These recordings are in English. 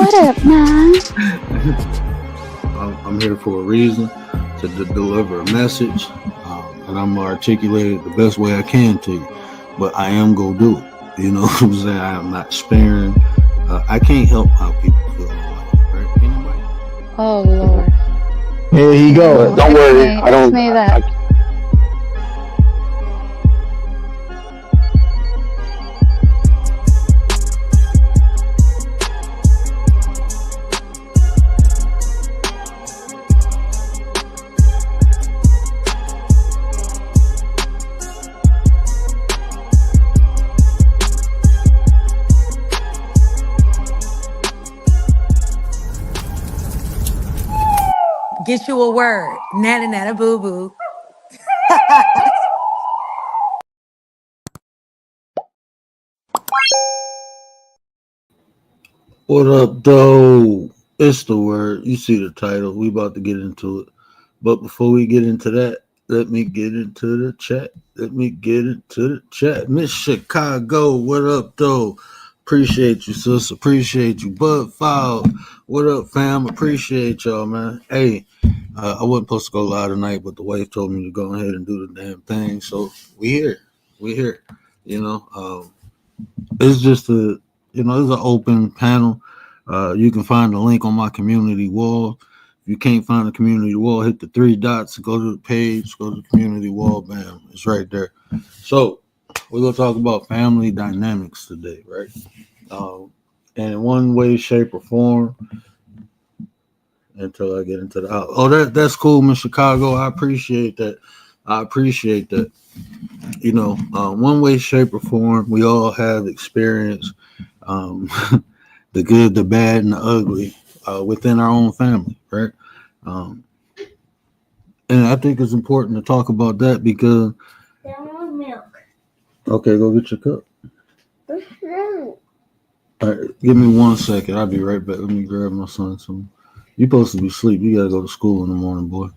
What up, man? I'm here for a reason to deliver a message, and I'm gonna articulate it the best way I can to you. But I am gonna do it. You know what I'm saying? I am not sparing. I can't help how people feel in life, right? Anybody? Oh Lord. Here you go. Don't worry. I don't. Say that. Get you a word. Nana nana boo boo. What up, though? It's the word. You see the title. We about to get into it. But before we get into that, let me get into the chat. Miss Chicago, what up, though? Appreciate you, sis. Appreciate you. Bud Foul, what up, fam? Appreciate y'all, man. Hey, I wasn't supposed to go live tonight, but the wife told me to go ahead and do the damn thing. So we here. You know, it's just it's an open panel. You can find the link on my community wall. If you can't find the community wall, hit the three dots, go to the page, go to the community wall, bam, it's right there. So we're going to talk about family dynamics today, right? And in one way, shape, or form, until I get into the house. Oh, that's cool, Miss Chicago. I appreciate that. You know, one way, shape, or form, we all have experience the good, the bad, and the ugly within our own family, right? And I think it's important to talk about that because. Milk. Okay, go get your cup. All right, give me 1 second. I'll be right back. Let me grab my son some. You're supposed to be asleep. You gotta go to school in the morning, boy.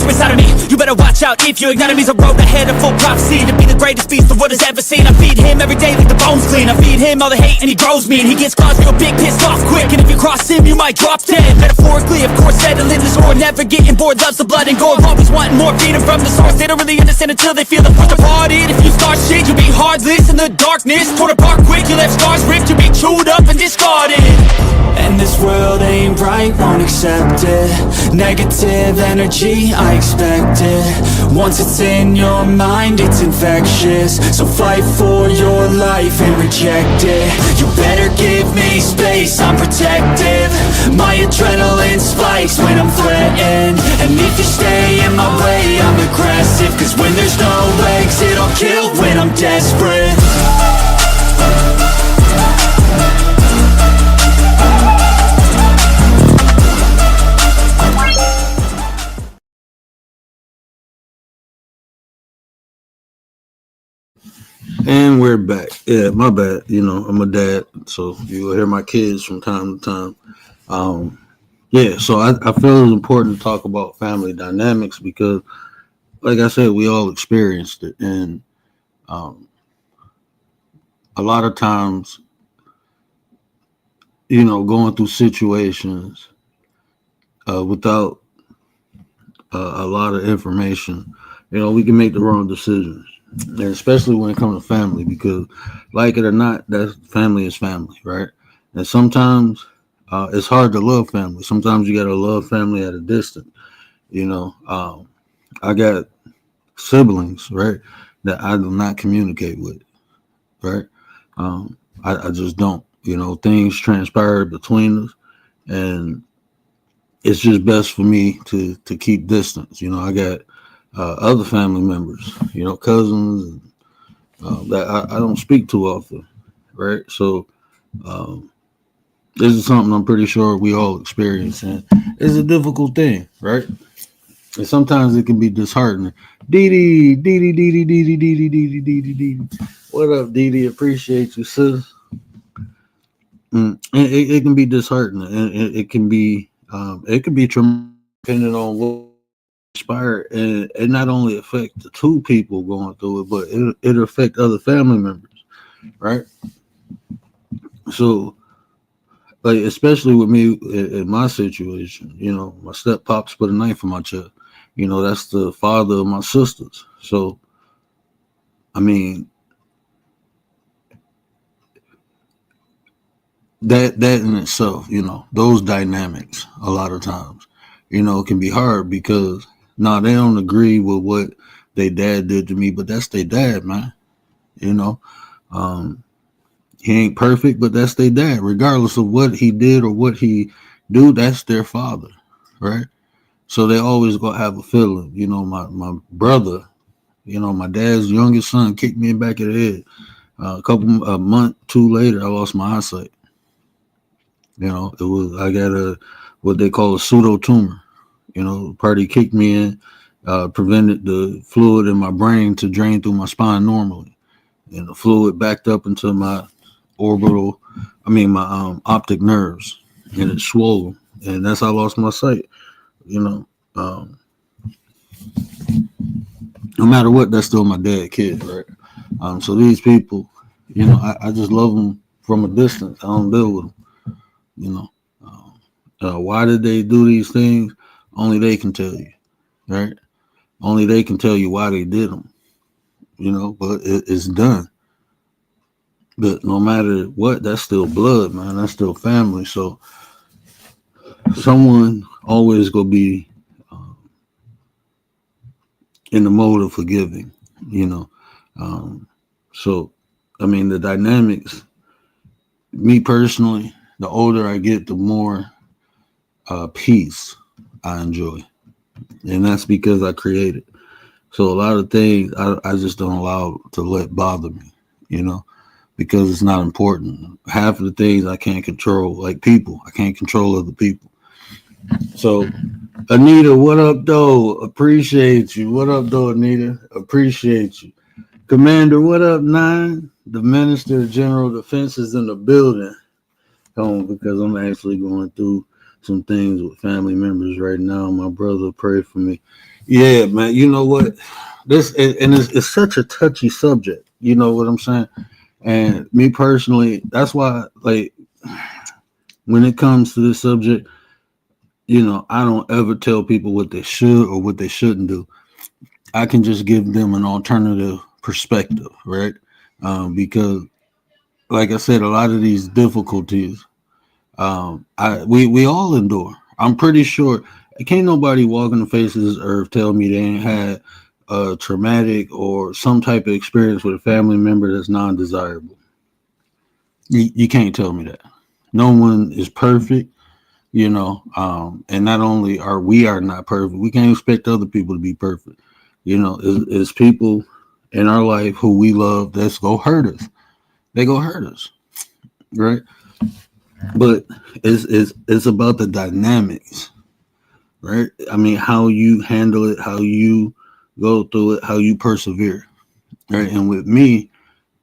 Inside of me, you better watch out if your enemy's a road ahead of full prophecy to be the greatest beast the world has ever seen. I feed him every day like the bones clean. I feed him all the hate and he grows me, and he gets claws real big, pissed off quick. And if you cross him, you might drop dead. Metaphorically, of course, settling this war, never getting bored, loves the blood and gore, always wanting more, feeding from the source. They don't really understand until they feel the force departed. If you start shit, you'll be heartless in the darkness, torn apart quick. You left scars ripped, you'll be chewed up and discarded. And this world ain't right, won't accept it. Negative energy, I expect it. Once it's in your mind, it's infectious. So fight for your life and reject it. You better give me space, I'm protective. My adrenaline spikes when I'm threatened. And if you stay in my way, I'm aggressive. Cause when there's no exit, I'll kill when I'm desperate. And we're back. Yeah, my bad. You know, I'm a dad, so you'll hear my kids from time to time. Yeah, so I feel it's important to talk about family dynamics because, like I said, we all experienced it. And a lot of times, you know, going through situations without a lot of information, you know, we can make the wrong decisions. And especially when it comes to family, because like it or not, that family is family, right? And sometimes it's hard to love family. Sometimes you got to love family at a distance. You know, I got siblings, right, that I do not communicate with, right? I just don't. You know, things transpire between us, and it's just best for me to keep distance. You know, I got other family members, you know, cousins that I don't speak too often, right? So this is something I'm pretty sure we all experience, and it's a difficult thing, right? And sometimes it can be disheartening. Dee Dee, Dee Dee, Dee Dee, Dee Dee, Dee Dee, Dee Dee, Dee Dee. What up, Dee Dee? Appreciate you, sis. It can be disheartening, and it can be traumatic depending on what inspired, and it not only affect the two people going through it, but it affect other family members, right? So, like especially with me in my situation, my step pops put a knife in my chest. That's the father of my sisters. So, I mean, that in itself, those dynamics a lot of times, can be hard because now they don't agree with what their dad did to me, but that's their dad, man. You know, um, he ain't perfect, but that's their dad. Regardless of what he did or what he do, that's their father, right? So they always gonna have a feeling. My brother, my dad's youngest son, kicked me in the back of the head. A month, two later, I lost my eyesight. I got what they call a pseudo tumor. Party kicked me in, prevented the fluid in my brain to drain through my spine normally, and the fluid backed up into my my optic nerves, and it swollen, and that's how I lost my sight. You know, um, no matter what, that's still my dad kid, right? So these people, I just love them from a distance. I don't deal with them. You know, why did they do these things? Only they can tell you, right? Only they can tell you why they did them. But it's done. But no matter what, that's still blood, man. That's still family. So someone always gonna be in the mode of forgiving. You know, so I mean the dynamics. Me personally, the older I get, the more peace I enjoy, and that's because I created. So a lot of things I just don't allow to let bother me. Because it's not important. Half of the things I can't control, like people, I can't control other people. So, Anita, what up, though? Appreciate you. What up, though, Anita? Appreciate you. Commander, what up, Nine? The Minister of General Defense is in the building. Because I'm actually going through some things with family members right now. My brother, pray for me. Yeah, man. You know what? It's such a touchy subject. You know what I'm saying? And me personally, that's why, like, when it comes to this subject, I don't ever tell people what they should or what they shouldn't do. I can just give them an alternative perspective, right? Because, like I said, a lot of these difficulties, we all endure. I'm pretty sure can't nobody walk in the face of this earth tell me they ain't had a traumatic or some type of experience with a family member that's non-desirable. You can't tell me that. No one is perfect, and not only are we not perfect, we can't expect other people to be perfect. It's people in our life who we love that's go hurt us. They go hurt us, right? But it's about the dynamics, right? I mean, how you handle it, how you go through it, how you persevere, right? And with me,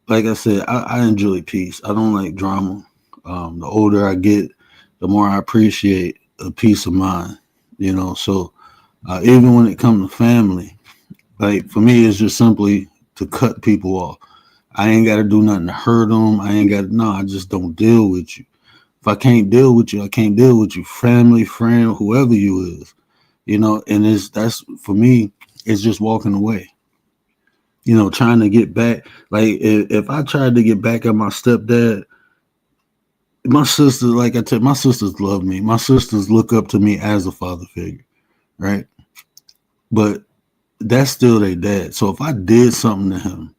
like I said, I enjoy peace. I don't like drama. The older I get, the more I appreciate a peace of mind. So even when it comes to family, like for me, it's just simply to cut people off. I ain't got to do nothing to hurt them. I just don't deal with you. If I can't deal with you, I can't deal with you. Family, friend, whoever you is, and that's for me, it's just walking away. Trying to get back. Like if I tried to get back at my stepdad, my sisters, like I said, my sisters love me. My sisters look up to me as a father figure, right? But that's still their dad. So if I did something to him,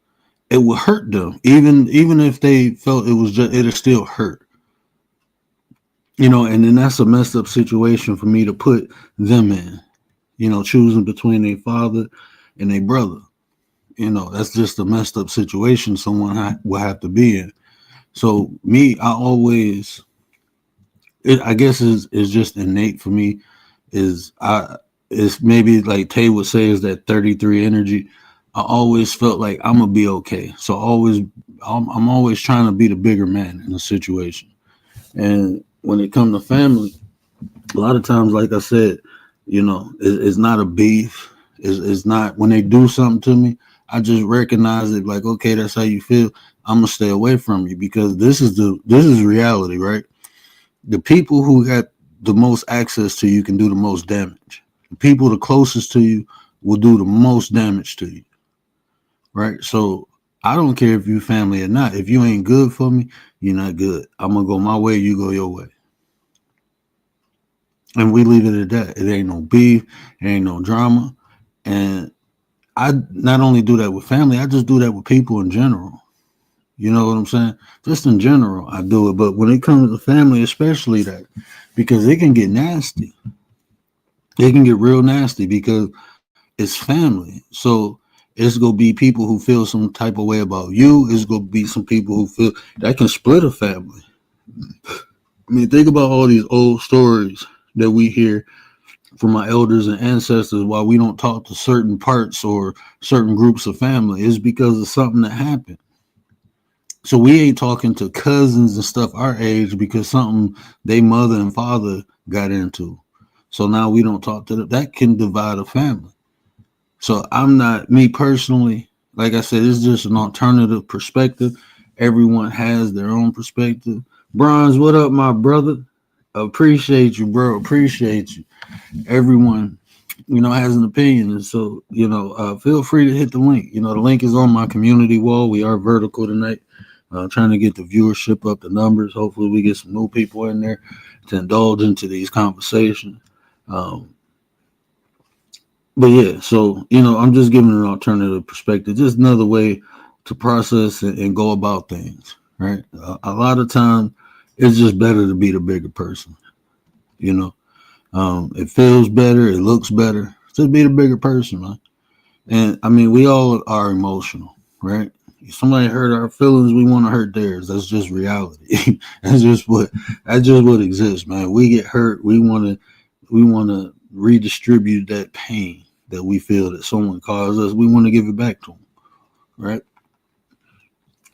it would hurt them. Even if they felt it'll still hurt. And then that's a messed up situation for me to put them in. Choosing between their father and their brother. That's just a messed up situation someone will have to be in. So me, I always, I guess is just innate for me. Is it's maybe like Tay would say is that 33 energy. I always felt like I'm gonna be okay. So I'm always trying to be the bigger man in a situation. And when it comes to family, a lot of times, like I said, it's not a beef. It's not when they do something to me. I just recognize it like, okay, that's how you feel. I'm gonna stay away from you because this is reality, right? The people who got the most access to you can do the most damage. The people the closest to you will do the most damage to you, right? So I don't care if you family or not. If you ain't good for me, you're not good. I'm gonna go my way, you go your way. And we leave it at that. It ain't no beef, it ain't no drama. And I not only do that with family, I just do that with people in general. You know what I'm saying? Just in general, I do it. But when it comes to family, especially that, because it can get nasty. It can get real nasty because it's family. So it's gonna be people who feel some type of way about you. It's gonna be some people who feel that can split a family. I mean, think about all these old stories that we hear from my elders and ancestors why we don't talk to certain parts or certain groups of family is because of something that happened. So we ain't talking to cousins and stuff our age because something they mother and father got into. So now we don't talk to them. That can divide a family. So I'm not, me personally, like I said, it's just an alternative perspective. Everyone has their own perspective. Bronze, what up, my brother? Appreciate you, bro. Appreciate you. Everyone, has an opinion. And so, feel free to hit the link. The link is on my community wall. We are vertical tonight. Trying to get the viewership up, the numbers. Hopefully we get some new people in there to indulge into these conversations. But yeah, so, I'm just giving an alternative perspective, just another way to process and go about things, right? A lot of times it's just better to be the bigger person, it feels better, it looks better. Just be the bigger person, man. And I mean, we all are emotional, right? If somebody hurt our feelings, we want to hurt theirs. That's just reality. That's just what exists, man. We get hurt, we want to redistribute that pain that we feel that someone caused us. We want to give it back to them, right?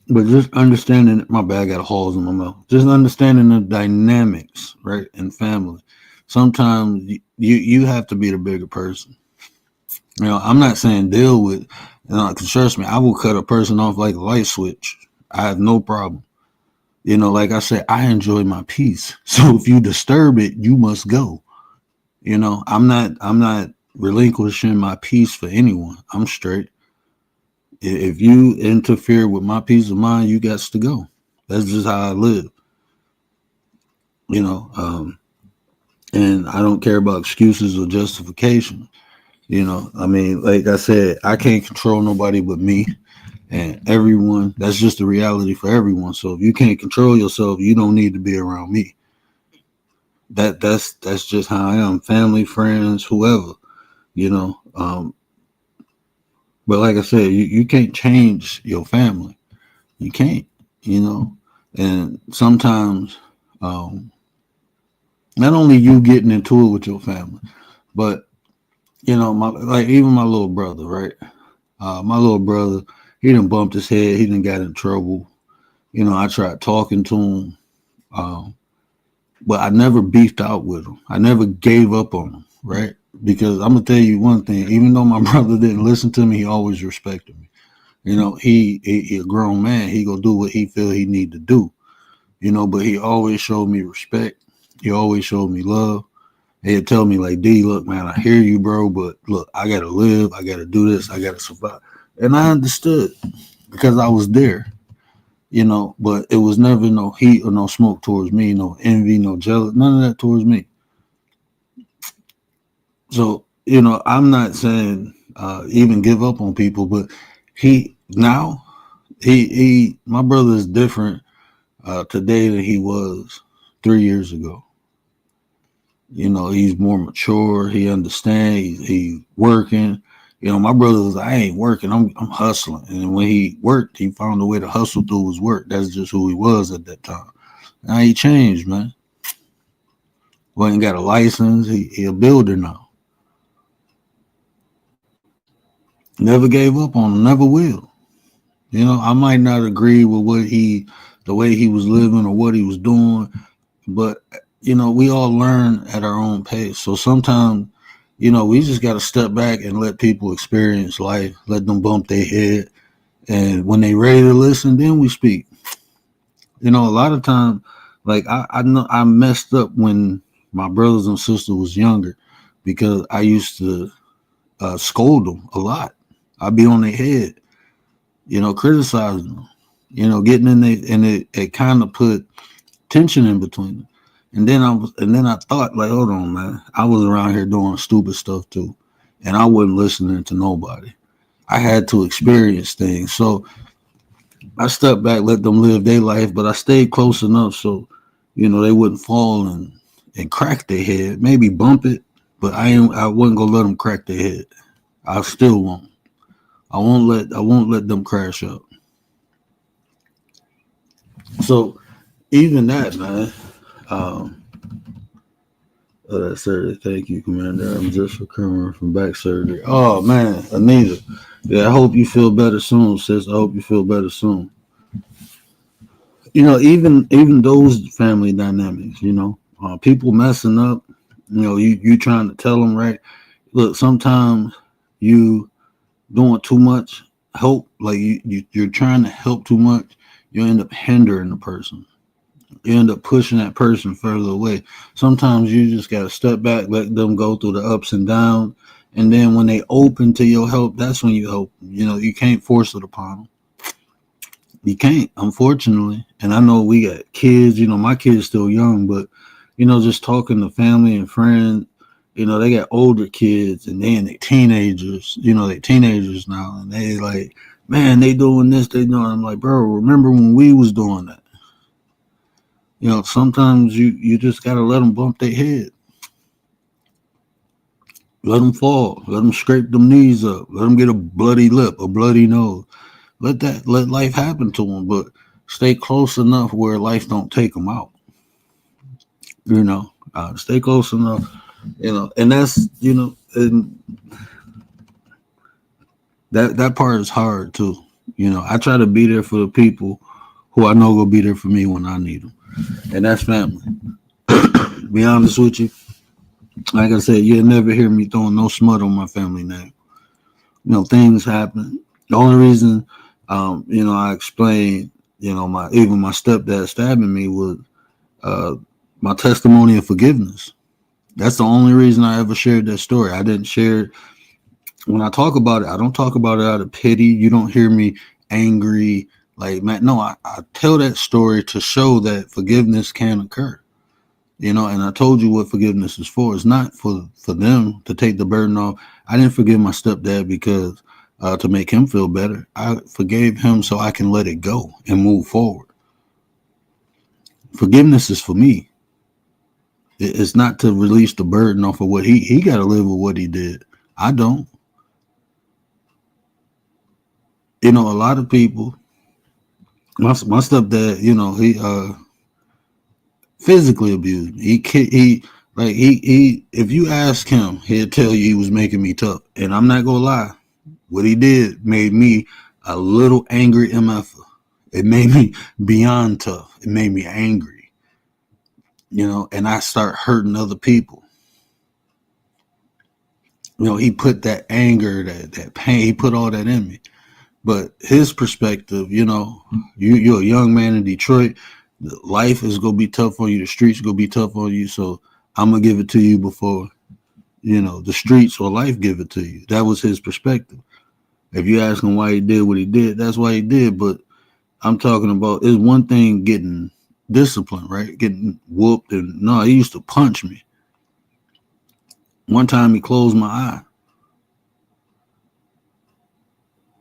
But just understanding, my bad, I got holes in my mouth. Just understanding the dynamics, right, in family. Sometimes you have to be the bigger person. I'm not saying deal with, because trust me, I will cut a person off like a light switch. I have no problem. Like I said, I enjoy my peace. So if you disturb it, you must go. I'm not relinquishing my peace for anyone. I'm straight. If you interfere with my peace of mind, you got to go. That's just how I live. And I don't care about excuses or justification. I mean, like I said, I can't control nobody but me and everyone. That's just the reality for everyone. So if you can't control yourself, you don't need to be around me. That's just how I am. Family, friends, whoever, but like I said, you can't change your family. You can't, and sometimes not only you getting into it with your family, but even my little brother, right? My little brother, he done bumped his head. He done got in trouble. I tried talking to him, but I never beefed out with him. I never gave up on him, right? Because I'm gonna tell you one thing. Even though my brother didn't listen to me, he always respected me. He a grown man. He gonna do what he feel he need to do. But he always showed me respect. He always showed me love. He'd tell me like, D, look, man, I hear you, bro, but look, I gotta live. I gotta do this. I gotta survive. And I understood because I was there. But it was never no heat or no smoke towards me, no envy, no jealous, none of that towards me. So, I'm not saying even give up on people, but my brother is different today than he was 3 years ago. He's more mature. He understands. He's working. My brother was like, I ain't working. I'm hustling. And when he worked, he found a way to hustle through his work. That's just who he was at that time. Now he changed, man. Well, he got a license. He a builder now. Never gave up on him, never will. You know, I might not agree with the way he was living or what he was doing, but you know, we all learn at our own pace. So sometimes, you know, we just got to step back and let people experience life, let them bump their head, and when they ready to listen, then we speak. You know, a lot of times, like I know I messed up when my brothers and sisters was younger because I used to scold them a lot. I'd be on their head, you know, criticizing them, you know, getting in there, and it kind of put tension in between them. And then I thought, like, hold on, man, I was around here doing stupid stuff too, and I wasn't listening to nobody. I had to experience things, so I stepped back, let them live their life, but I stayed close enough so, you know, they wouldn't fall and crack their head, maybe bump it, but I wasn't gonna let them crack their head. I still won't. I won't let them crash up. So even that, man. Um, surgery. Thank you, Commander. I'm just recovering from back surgery. Oh man, Anita. Yeah, I hope you feel better soon, sis. I hope you feel better soon. You know, even those family dynamics. You know, people messing up. You know, you trying to tell them right. Look, sometimes you doing too much help. Like you're trying to help too much. You end up hindering the person. You end up pushing that person further away. Sometimes you just got to step back, let them go through the ups and downs. And then when they open to your help, that's when you help them. You know, you can't force it upon them. You can't, unfortunately. And I know we got kids, you know, my kid's still young, but, you know, just talking to family and friends, you know, they got older kids and they teenagers, you know, they teenagers now. And they like, man, they doing this, they doing. I'm like, bro, remember when we was doing that? You know, sometimes you just got to let them bump their head. Let them fall. Let them scrape them knees up. Let them get a bloody lip, a bloody nose. Let life happen to them, but stay close enough where life don't take them out. You know, stay close enough, you know, and that's, you know, and that part is hard too. You know, I try to be there for the people who I know will be there for me when I need them. And that's family. Be honest with you. Like I said, you'll never hear me throwing no smut on my family name. You know, things happen. The only reason, you know, I explained, you know, even my stepdad stabbing me was my testimony of forgiveness. That's the only reason I ever shared that story. I didn't share it. When I talk about it, I don't talk about it out of pity. You don't hear me angry. Like, man, no, I tell that story to show that forgiveness can occur. You know, and I told you what forgiveness is for. It's not for them to take the burden off. I didn't forgive my stepdad because to make him feel better. I forgave him so I can let it go and move forward. Forgiveness is for me. It's not to release the burden off of what he got to live with what he did. I don't. You know, a lot of people, my stepdad, you know, he physically abused me. He if you ask him, he'll tell you he was making me tough. And I'm not gonna lie, what he did made me a little angry MF. It made me beyond tough. It made me angry. You know, and I start hurting other people. You know, he put that anger, that pain, he put all that in me. But his perspective, you know, you're a young man in Detroit. Life is gonna be tough on you. The streets gonna be tough on you. So I'm gonna give it to you before, you know, the streets or life give it to you. That was his perspective. If you ask him why he did what he did, that's why he did. But I'm talking about, it's one thing getting disciplined, right? Getting whooped, and no, he used to punch me. One time he closed my eye.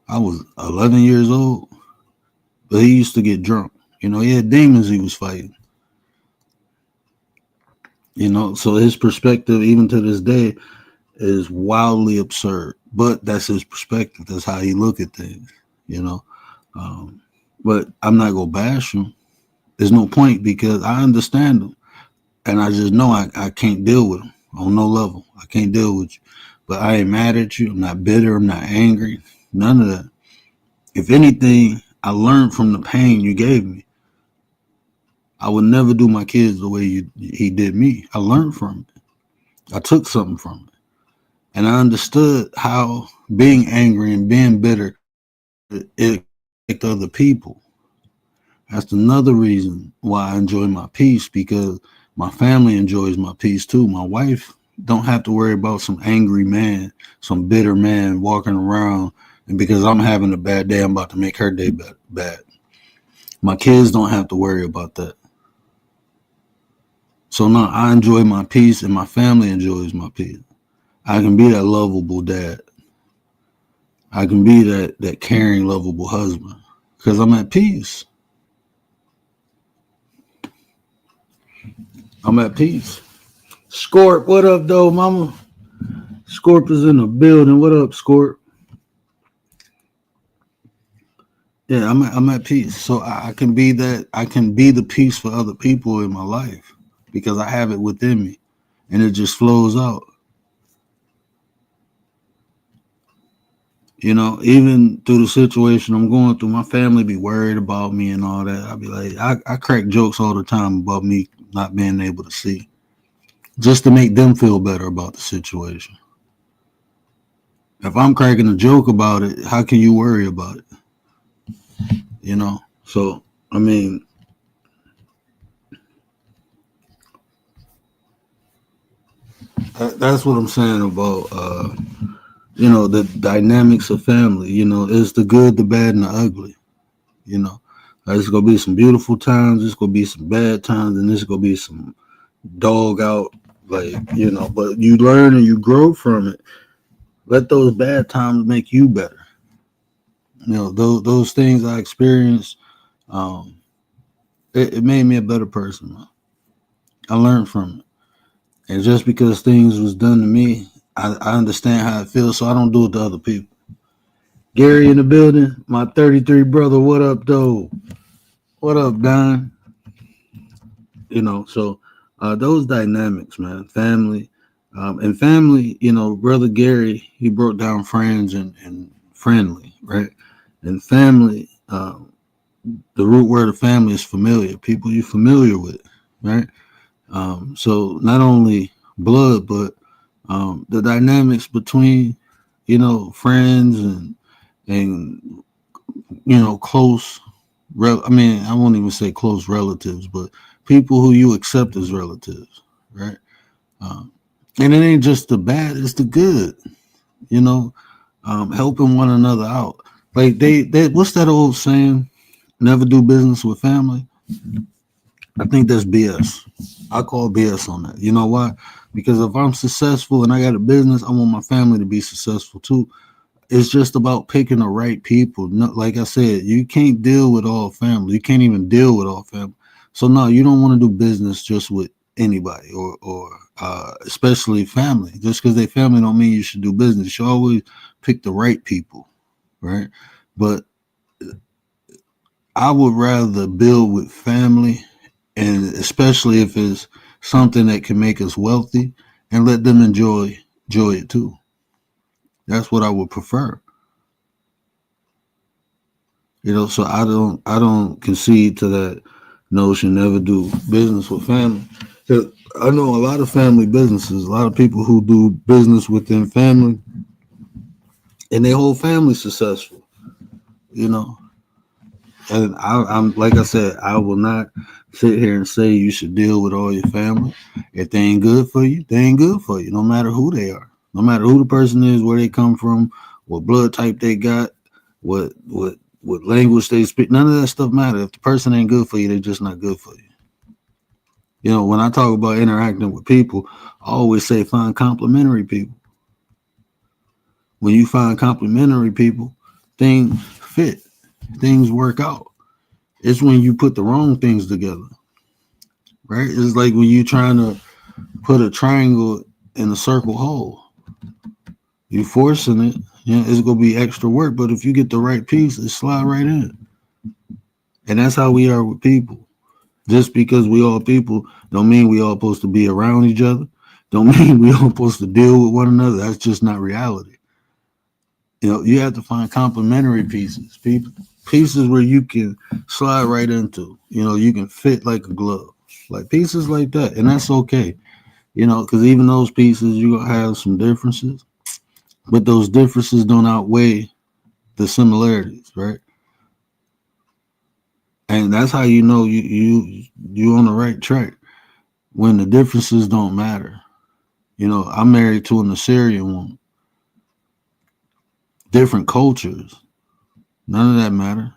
I was 11 years old, but he used to get drunk. You know, he had demons he was fighting. You know, so his perspective, even to this day, is wildly absurd. But that's his perspective. That's how he look at things, you know. But I'm not going to bash him. There's no point because I understand him. And I just know I can't deal with him on no level. I can't deal with you. but I ain't mad at you. I'm not bitter. I'm not angry. None of that. If anything, I learned from the pain you gave me. I would never do my kids the way he did me. I learned from it. I took something from it. And I understood how being angry and being bitter, it affects other people. That's another reason why I enjoy my peace, because my family enjoys my peace too. My wife don't have to worry about some angry man, some bitter man walking around, and because I'm having a bad day, I'm about to make her day bad. My kids don't have to worry about that. So now I enjoy my peace, and my family enjoys my peace. I can be that lovable dad. I can be that caring, lovable husband, because I'm at peace. I'm at peace. Scorp, what up, though, mama? Scorp is in the building. What up, Scorp? Yeah, I'm at peace. So I can be that. I can be the peace for other people in my life because I have it within me, and it just flows out. You know, even through the situation I'm going through, my family be worried about me and all that. I be like, I crack jokes all the time about me not being able to see, just to make them feel better about the situation. If I'm cracking a joke about it, how can you worry about it? You know? So, I mean, that's what I'm saying about, you know, the dynamics of family. You know, it's the good, the bad, and the ugly. You know, there's going to be some beautiful times, there's going to be some bad times, and there's going to be some dog out, like, you know, but you learn and you grow from it. Let those bad times make you better. You know, those things I experienced, it made me a better person. Man. I learned from it. And just because things was done to me, I understand how it feels, so I don't do it to other people. Gary in the building, my 33 brother, what up, though? What up, Don? You know, so those dynamics, man, family. And family, you know, brother Gary, he broke down friends and friendly, right? And family, the root word of family is familiar, people you're familiar with, right? So not only blood, but the dynamics between, you know, friends and you know, close, I mean, I won't even say close relatives, but people who you accept as relatives, right? And it ain't just the bad, it's the good, you know, helping one another out. Like they what's that old saying? Never do business with family. I think that's BS. I call BS on that. You know why? Because if I'm successful and I got a business, I want my family to be successful too. It's just about picking the right people. No, like I said, you can't deal with all family. You can't even deal with all family. So no, you don't want to do business just with anybody or especially family. Just because they family don't mean you should do business. You should always pick the right people, right? But I would rather build with family, and especially if it's something that can make us wealthy, and let them enjoy it too. That's what I would prefer. You know, so I don't concede to that notion. Never do business with family. 'Cause I know a lot of family businesses, a lot of people who do business within family, and their whole family successful. You know, and I'm like I said, I will not sit here and say you should deal with all your family. If they ain't good for you, they ain't good for you. No matter who they are, no matter who the person is, where they come from, what blood type they got, what language they speak. None of that stuff matters. If the person ain't good for you, they're just not good for you. You know, when I talk about interacting with people, I always say find complimentary people. When you find complimentary people, things fit, things work out. It's when you put the wrong things together, right? It's like when you're trying to put a triangle in a circle hole. You forcing it, you know, it's gonna be extra work. But if you get the right piece, it slide right in. And that's how we are with people. Just because we all people don't mean we all supposed to be around each other. don't mean we don't supposed to deal with one another. That's just not reality. You have to find complementary pieces, pieces where you can slide right into. You can fit like a glove, like pieces like that, and that's okay. Because even those pieces, you're gonna have some differences, but those differences don't outweigh the similarities, right? And that's how you on the right track when the differences don't matter. I'm married to an Assyrian woman, different cultures. None of that matter.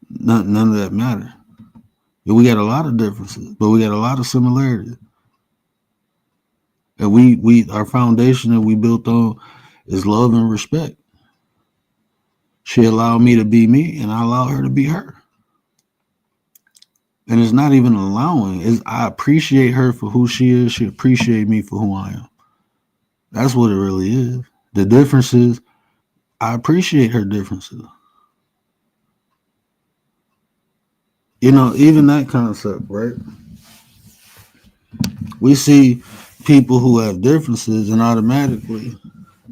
None of that matter. We got a lot of differences, but we got a lot of similarities. And we our foundation that we built on is love and respect. She allowed me to be me, and I allowed her to be her. And it's not even allowing. I appreciate her for who she is. She appreciates me for who I am. That's what it really is. The difference is I appreciate her differences. Even that concept, right? We see people who have differences and automatically,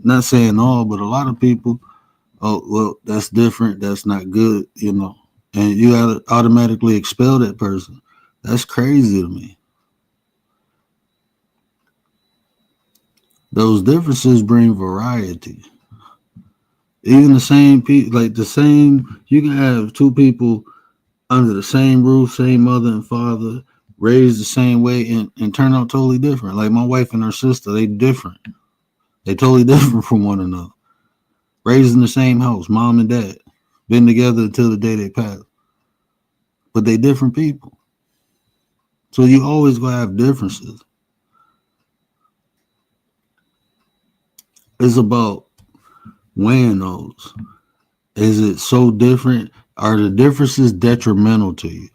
not saying all, but a lot of people, oh, well, that's different. That's not good, and you gotta automatically expel that person. That's crazy to me. Those differences bring variety. Even the same people, you can have two people under the same roof, same mother and father, raised the same way and turn out totally different. Like my wife and her sister, they different. They totally different from one another. Raised in the same house, mom and dad, been together until the day they pass. But they different people. So you always gonna have differences. It's about weighing those. Is it so different? Are the differences detrimental to you?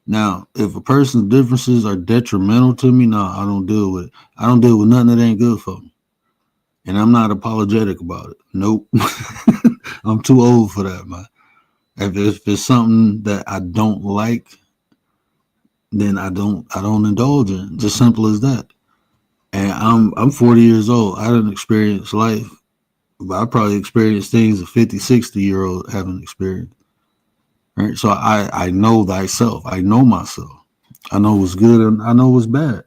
Now, if a person's differences are detrimental to me, no, I don't deal with it. I don't deal with nothing that ain't good for me. And I'm not apologetic about it. Nope. I'm too old for that, man. If it's something that I don't like, then I don't indulge in. Just simple as that. And I'm 40 years old. I didn't experience life, but I probably experienced things a 50, 60-year-old haven't experienced. Right? So I know thyself. I know myself. I know what's good and I know what's bad.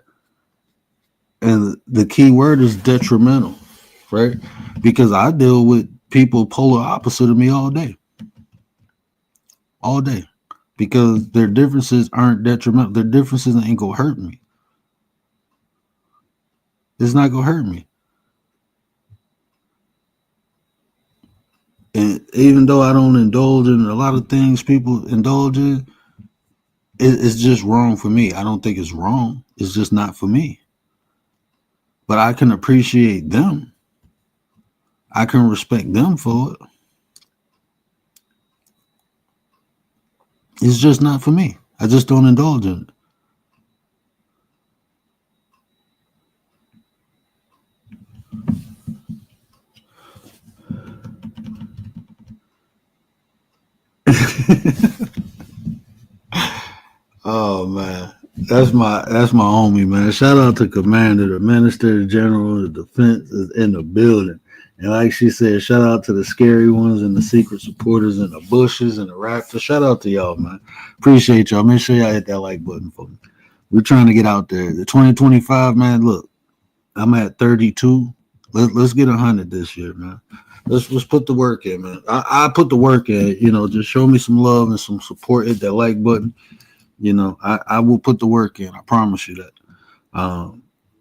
And the key word is detrimental, right? Because I deal with people polar opposite of me all day. All day. Because their differences aren't detrimental. Their differences ain't gonna hurt me. It's not gonna hurt me. And even though I don't indulge in a lot of things people indulge in, it's just wrong for me. I don't think it's wrong. It's just not for me. But I can appreciate them. I can respect them for it. It's just not for me. I just don't indulge in it. Oh man, that's my homie, man. Shout out to Commander, the Minister General of Defense is in the building. And like she said, shout out to the scary ones and the secret supporters and the bushes and the raptors. Shout out to y'all, man. Appreciate y'all. Make sure y'all hit that like button for me. We're trying to get out there. The 2025, man. Look, I'm at 32. Let's get 100 this year, man. Let's put the work in, man. I put the work in. Just show me some love and some support. Hit that like button. I will put the work in. I promise you that.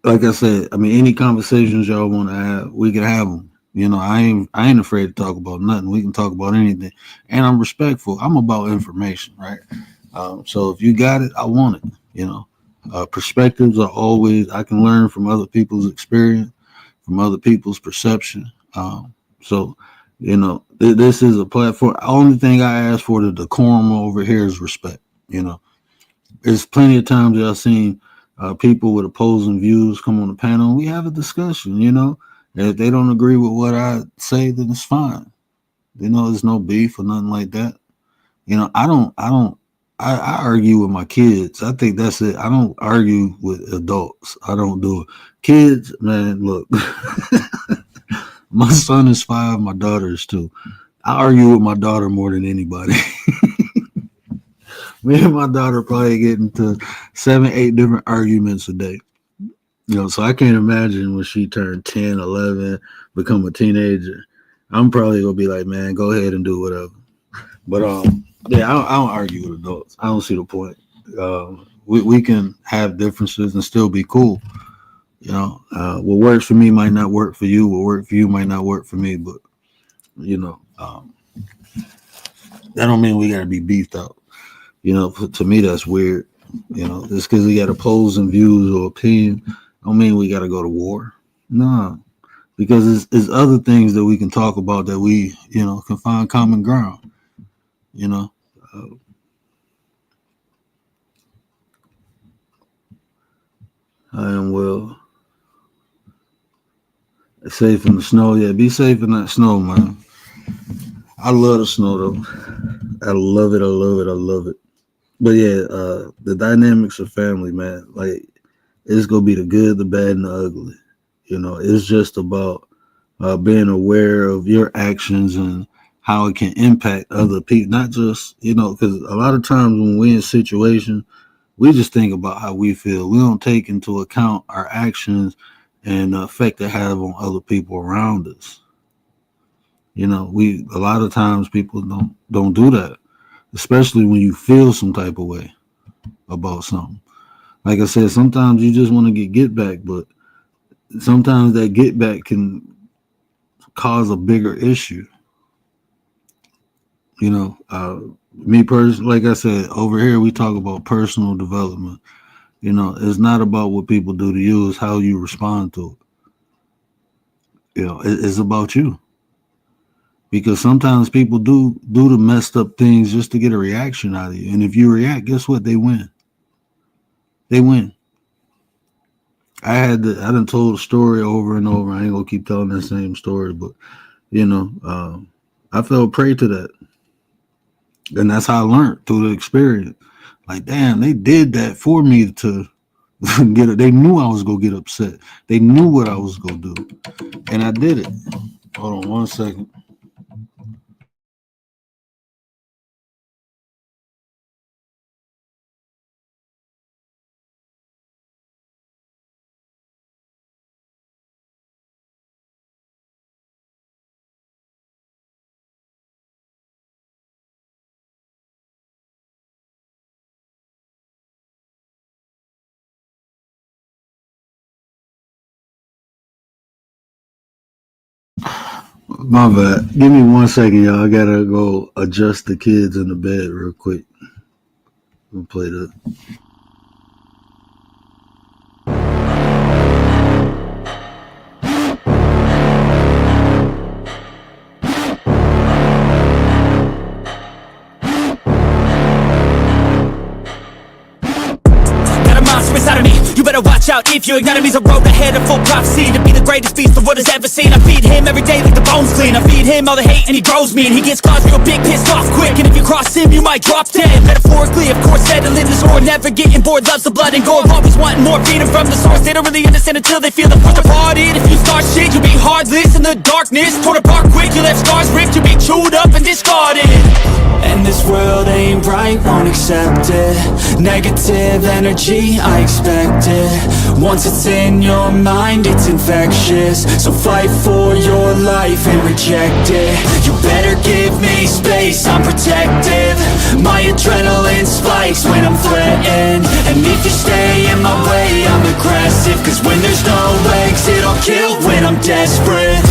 Like I said, any conversations y'all want to have, we can have them. I ain't afraid to talk about nothing. We can talk about anything, and I'm respectful. I'm about information, right? So if you got it, I want it. Perspectives are always. I can learn from other people's experience, from other people's perception. So this is a platform. The only thing I ask for the decorum over here is respect. There's plenty of times that I've seen people with opposing views come on the panel. And we have a discussion, And if they don't agree with what I say, then it's fine. There's no beef or nothing like that. I don't I argue with my kids. I think that's it. I don't argue with adults. I don't do it. Kids, man, look. My son is 5, my daughter is 2. I argue with my daughter more than anybody. Me and my daughter probably get into 7, 8 different arguments a day. So I can't imagine when she turned 10, 11, become a teenager. I'm probably gonna be like, man, go ahead and do whatever. But yeah, I don't argue with adults. I don't see the point. We can have differences and still be cool. What works for me might not work for you. What works for you might not work for me. But that don't mean we gotta be beefed out. To me that's weird. Just because we got opposing views or opinion, don't mean we gotta go to war. No, because there's other things that we can talk about that we can find common ground. I am well. Safe in the snow. Yeah, be safe in that snow, man. I love the snow though. I love it. I love it. I love it. But yeah, the dynamics of family, man. Like, it's gonna be the good, the bad, and the ugly. It's just about being aware of your actions and how it can impact other people. Not just because a lot of times when we're in situations, we just think about how we feel. We don't take into account our actions and the effect they have on other people around us. A lot of times people don't do that, especially when you feel some type of way about something. Like I said, sometimes you just want to get back, but sometimes that get back can cause a bigger issue. Me personally, like I said, over here we talk about personal development. It's not about what people do to you, it's how you respond to it. It's about you. Because sometimes people do the messed up things just to get a reaction out of you. And if you react, guess what? They win. They win. I done told a story over and over. I ain't gonna keep telling that same story, but I fell prey to that. And that's how I learned through the experience. Like, damn, they did that for me to get it. They knew I was gonna get upset. They knew what I was gonna do. And I did it. Hold on 1 second. My bad. Give me 1 second, y'all. I gotta go adjust the kids in the bed real quick. We'll play that. Got a monster inside of me. You better watch out if you ignite me. A road ahead of full prophecy to be the greatest beast the world has ever seen. I feed him every day like the bones clean. I feed him all the hate and he grows me. And he gets caused real big, pissed off quick. And if you cross him, you might drop dead. Metaphorically, of course, settling the score. Never getting bored, loves the blood and gore. Always wanting more freedom from the source. They don't really understand until they feel the force departed. If you start shit, you'll be heartless in the darkness. Torn apart quick, you left scars ripped. You'll be chewed up and discarded. And this world ain't right, won't accept it. Negative energy, I expect it. Once it's in your mind, it's infectious. So fight for your life and reject it. You better give me space, I'm protective. My adrenaline spikes when I'm threatened. And if you stay in my way, I'm aggressive. Cause when there's no exit, I'll kill when I'm desperate.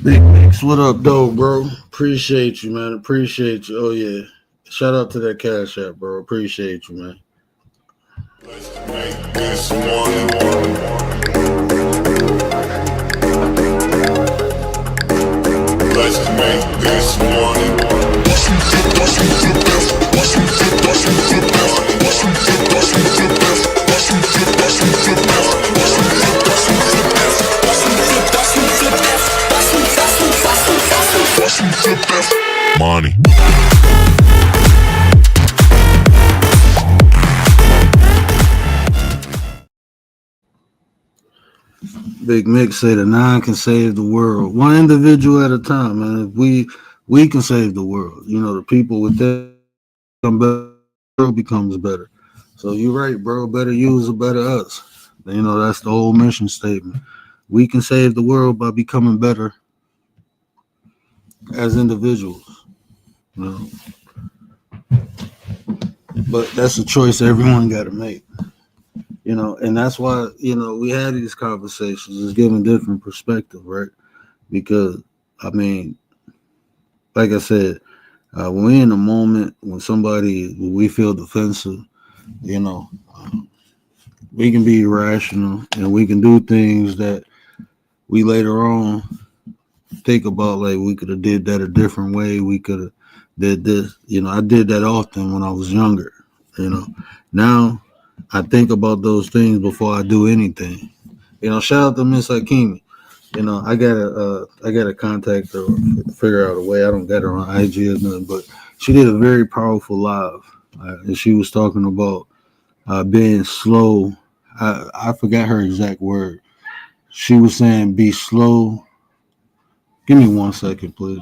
Big Mix, what up, though, bro? Appreciate you, man. Appreciate you. Oh, yeah. Shout out to that Cash App, bro. Appreciate you, man. Let's make this one. Let's make this one. Big Mick say the 9 can save the world, one individual at a time. And if we can save the world, the people with that become better, the world becomes better. So you're right, bro. Better use or better us. That's the whole mission statement. We can save the world by becoming better as individuals. You know, but that's a choice everyone got to make. And that's why we had these conversations, is giving different perspective, right? Because I mean, like I said, when we're in a moment when we feel defensive, you know, we can be irrational and we can do things that we later on think about, like we could have did that a different way. We could have did this. I did that often when I was younger. Now I think about those things before I do anything. Shout out to Miss Hakimi. I gotta contact her, figure out a way. I don't got her on IG or nothing, but she did a very powerful live, and she was talking about being slow. I forgot her exact word. She was saying, "Be slow." Give me 1 second, please.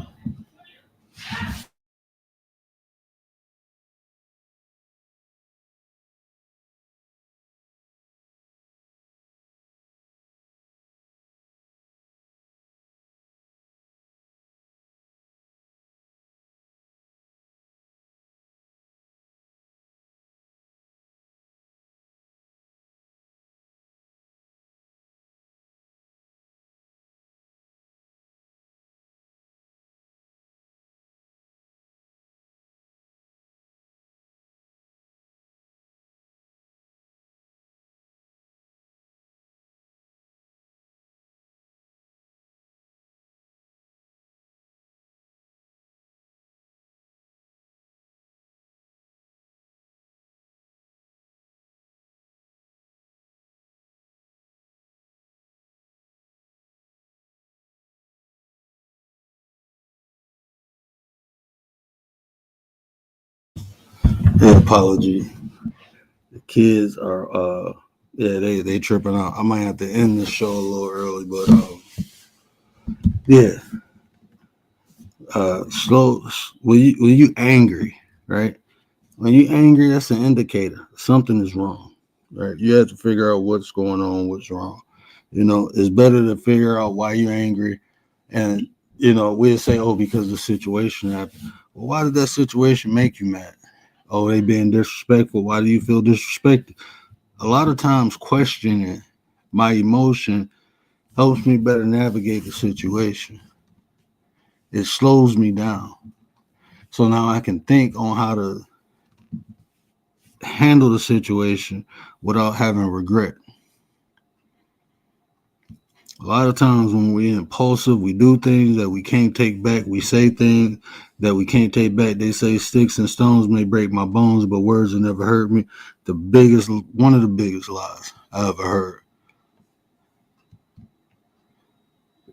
Yeah, apology. The kids are yeah, they tripping out. I might have to end the show a little early, but yeah, slow. When you angry, right? When you angry, that's an indicator something is wrong, right? You have to figure out what's going on, what's wrong. It's better to figure out why you're angry, and we'll say, oh, because the situation happened. Well, why did that situation make you mad? Oh, they being disrespectful. Why do you feel disrespected? A lot of times, questioning my emotion helps me better navigate the situation. It slows me down, so now I can think on how to handle the situation without having regret. A lot of times when we're impulsive, we do things that we can't take back. We say things that we can't take back. They say sticks and stones may break my bones, but words will never hurt me. One of the biggest lies I ever heard.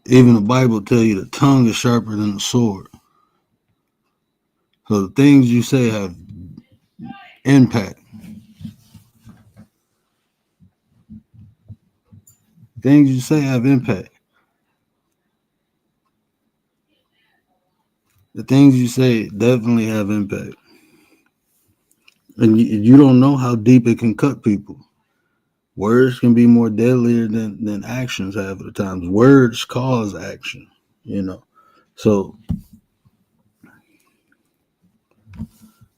Even the Bible tell you the tongue is sharper than the sword. So the things you say have impact. Things you say have impact. The things you say definitely have impact. And you don't know how deep it can cut people. Words can be more deadlier than actions half of the times. Words cause action. So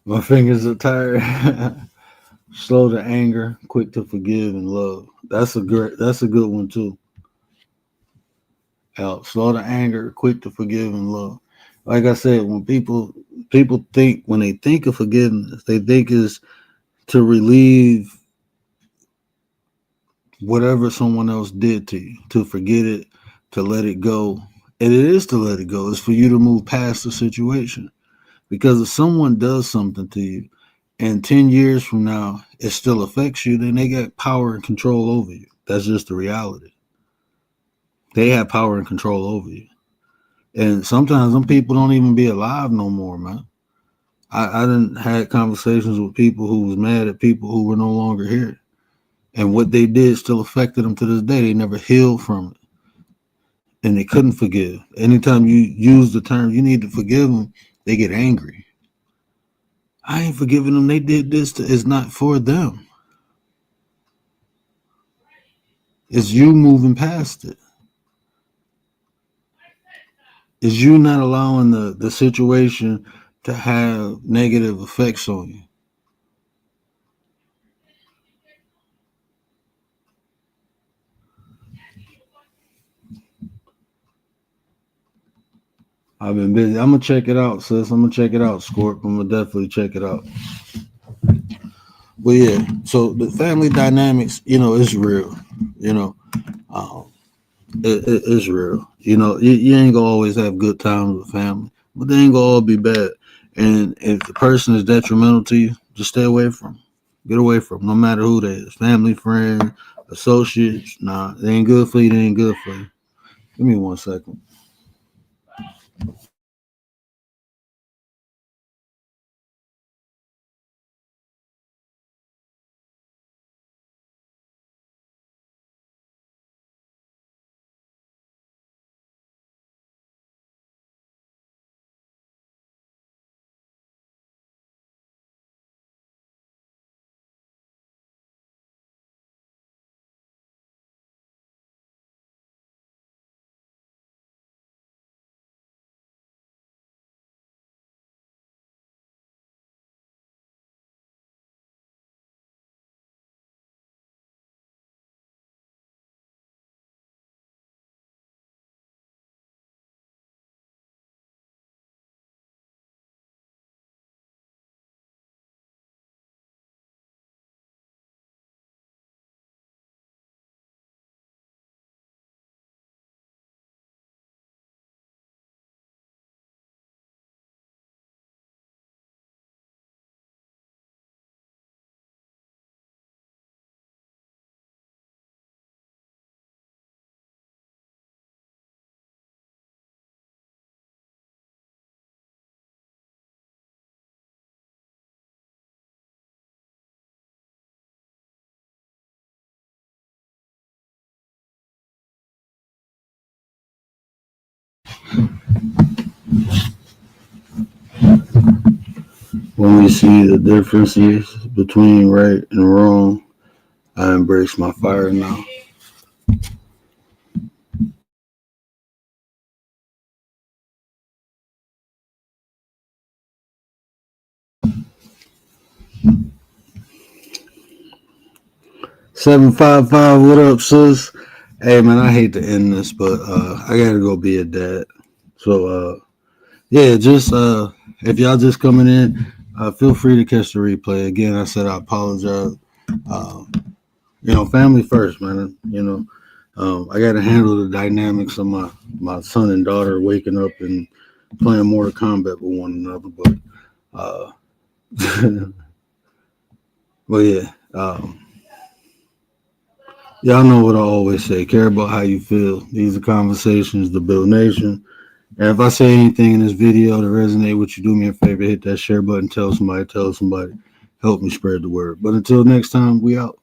my fingers are tired. Slow to anger, quick to forgive and love. That's a good one too. Slow to anger, quick to forgive and love. Like I said, when people think, when they think of forgiveness, they think is to relieve whatever someone else did to you, to forget it, to let it go. And it is to let it go. It's for you to move past the situation. Because if someone does something to you and 10 years from now it still affects you, then they got power and control over you. That's just the reality. They have power and control over you. And sometimes some people don't even be alive no more, man. I done had conversations with people who was mad at people who were no longer here. And what they did still affected them to this day. They never healed from it. and they couldn't forgive. Anytime you use the term you need to forgive them, they get angry. I ain't forgiving them. They did this. It's not for them. It's you moving past it. It's you not allowing the situation to have negative effects on you. I've been busy. I'm gonna check it out, sis. I'm gonna check it out, Scorp. I'm gonna definitely check it out. But yeah, so the family dynamics, is real. Um, it's real. You ain't gonna always have good times with family, but they ain't gonna all be bad. And if the person is detrimental to you, just stay away from them. Get away from them, no matter who they is. Family, friends, associates. Nah, they ain't good for you. They ain't good for you. Give me 1 second. When we see the differences between right and wrong, I embrace my fire now. $755, what up, sis? Hey man, I hate to end this, but I gotta go be a dad. So yeah, just if y'all just coming in, feel free to catch the replay. Again, I said I apologize. Family first, man. I gotta handle the dynamics of my son and daughter waking up and playing Mortal Kombat with one another. But but yeah, y'all know what I always say. Care about how you feel. These are conversations to build nation. And if I say anything in this video to resonate with you, do me a favor, hit that share button, tell somebody, help me spread the word. But until next time, we out.